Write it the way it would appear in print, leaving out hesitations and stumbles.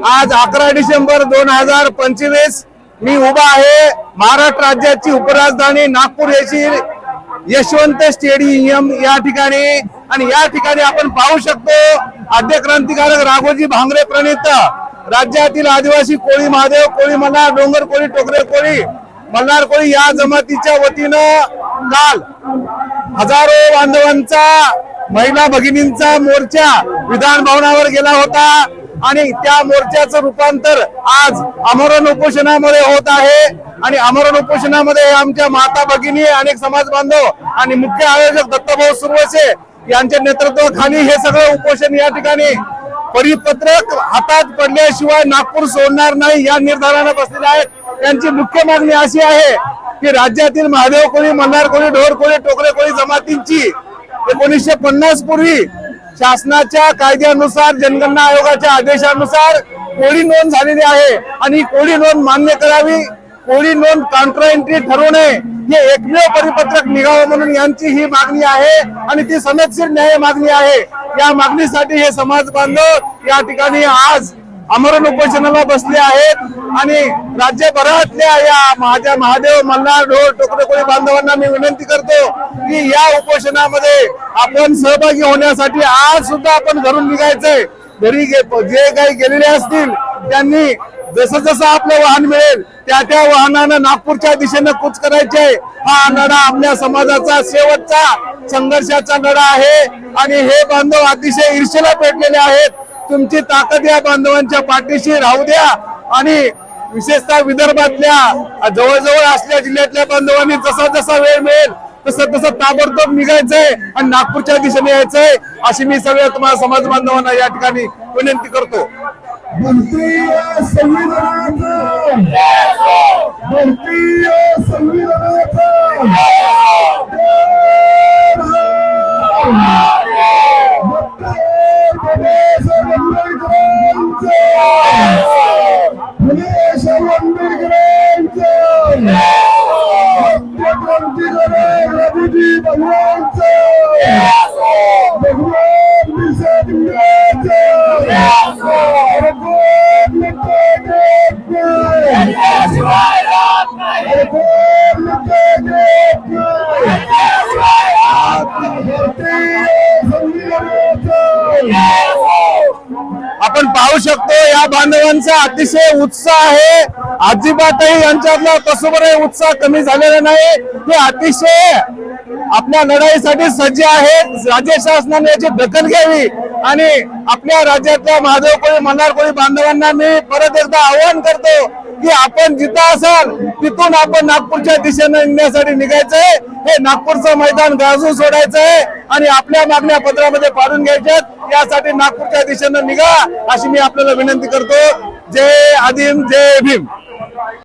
आज 11 डिसेंबर 2025 मी उभा आहे महाराष्ट्र राज्याची उपराजधानी नागपूर येथील यशवंत स्टेडियम या ठिकाणी। आणि या ठिकाणी आपण पाहू शकतो आद्य क्रांतिकारक राघोजी भांगरे प्रणीत राज्यातील आदिवासी कोळी महादेव, कोळी मल्हार, डोंगर कोळी, टोकरे कोळी, मल्हार कोळी या जमातीच्या वतीनं काल हजारो बांधवांचा, महिला भगिनींचा मोर्चा विधान भवनावर गेला होता आणि त्या मोर्चाचं रूपांतर आज आमरण उपोषणामध्ये होत आहे। आणि आमरण उपोषणामध्ये आमच्या माता भगिनी, अनेक समाज बांधव आणि मुख्य आयोजक दत्तभाऊ सुरवसे यांच्या नेतृत्वाखाली हे सगळं उपोषण या ठिकाणी परिपत्रक हातात पडल्याशिवाय नागपूर सोडणार नाही या निर्धाराने बसलेले आहेत। त्यांची मुख्य मागणी अशी आहे की राज्यातील महादेव कोळी, मल्हार कोळी, ढोर कोळी, टोकरे कोळी जमातींची 1950 पूर्वी शासनाच्या कायद्यानुसार, जनगणना आयोगाच्या आदेशानुसार कोळी नोंद झालेली आहे आणि कोळी नोंद मान्य करावी, कोळी नोंद कॉन्ट्रा एंट्री ठरवू नये हे एकमेव परिपत्रक निघावं म्हणून यांची ही मागणी आहे आणि ती सनदशीर न्याय मागणी आहे। या मागणीसाठी हे समाज बांधव या ठिकाणी आज आमरण उपोषणाला बसले आहेत आणि राज्यभरातल्या या माझ्या महादेव, मल्हार, ढोर, टोकरे कोळी बांधवांना मी विनंती करतो की या उपोषणामध्ये आपण सहभागी होण्यासाठी आज सुद्धा आपण घरून निघायचंय। घरी जे काही गेलेले असतील त्यांनी जसं जसं आपलं वाहन मिळेल त्या वाहनानं नागपूरच्या दिशेनं कूच करायचे। हा लढा आपल्या समाजाचा शेवटचा संघर्षाचा लढा आहे आणि हे बांधव अतिशय ईर्षेला पेटलेले आहेत। तुमची ताकद या बांधवांच्या पाठीशी राहू द्या आणि विशेषतः विदर्भातल्या जवळजवळ असलेल्या जिल्ह्यातल्या बांधवांनी जसा जसा वेळ मिळेल तसं तसं ताबडतोब निघायचंय आणि नागपूरच्या दिशेने यायचंय अशी मी सगळ्या तुम्हाला समाज बांधवांना या ठिकाणी विनंती करतो। आपण पाहू शकतो या बांधवांचा अतिशय उत्साह आहे। अजिबातही यांच्यातला कसोबरही उत्साह कमी झालेला नाही। ते अतिशय आपल्या लढाईसाठी सज्ज आहेत। राज्य शासनाने याची दखल घ्यावी आणि आपल्या राज्यातल्या महादेव कोळी, मल्हार कोळी बांधवांना मी परत एकदा आवाहन करतो की आपण जिथं असाल तिथून आपण नागपूरच्या दिशेने निघण्यासाठी निघायचंय। हे नागपूरचं मैदान गाजून सोडायचंय आणि आपल्या मागण्या पत्रामध्ये पाडून घ्यायच्यात। यासाठी नागपूरच्या दिशेने निघा अशी मी आपल्याला विनंती करतो। जय आदिम, जय भीम।